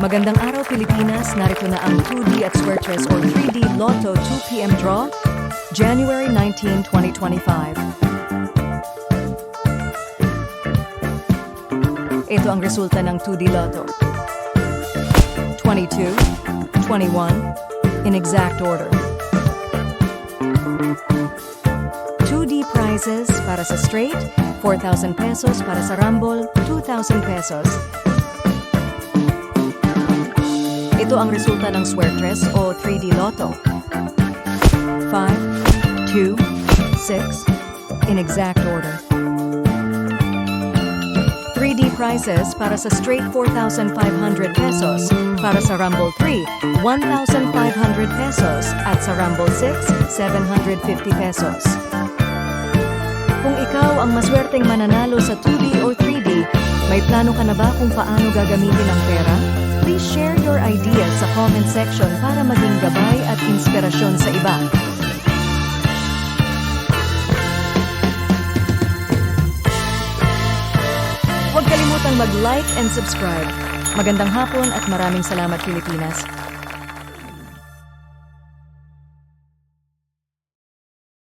Magandang araw Pilipinas, narito na ang 2D at Square or 3D Lotto 2 PM draw, January 19, 2025. Ito ang resulta ng 2D Lotto. 22, 21, in exact order. 2D prizes para sa straight, 4,000 pesos para sa rumble, 2,000 pesos. Ito ang resulta ng Square o 3D Lotto. 5, 2, 6, in exact order. 3D prizes para sa straight 4,500 pesos, para sa Rumble 3, 1,500 pesos, at sa Rumble 6, 750 pesos. Kung ikaw ang maswerteng mananalo sa 2D o 3D, may plano ka na ba kung paano gagamitin ang pera? Please share your ideas sa comment section para maging gabay at inspirasyon sa iba. Huwag kalimutang mag-like and subscribe. Magandang hapon at maraming salamat Pilipinas.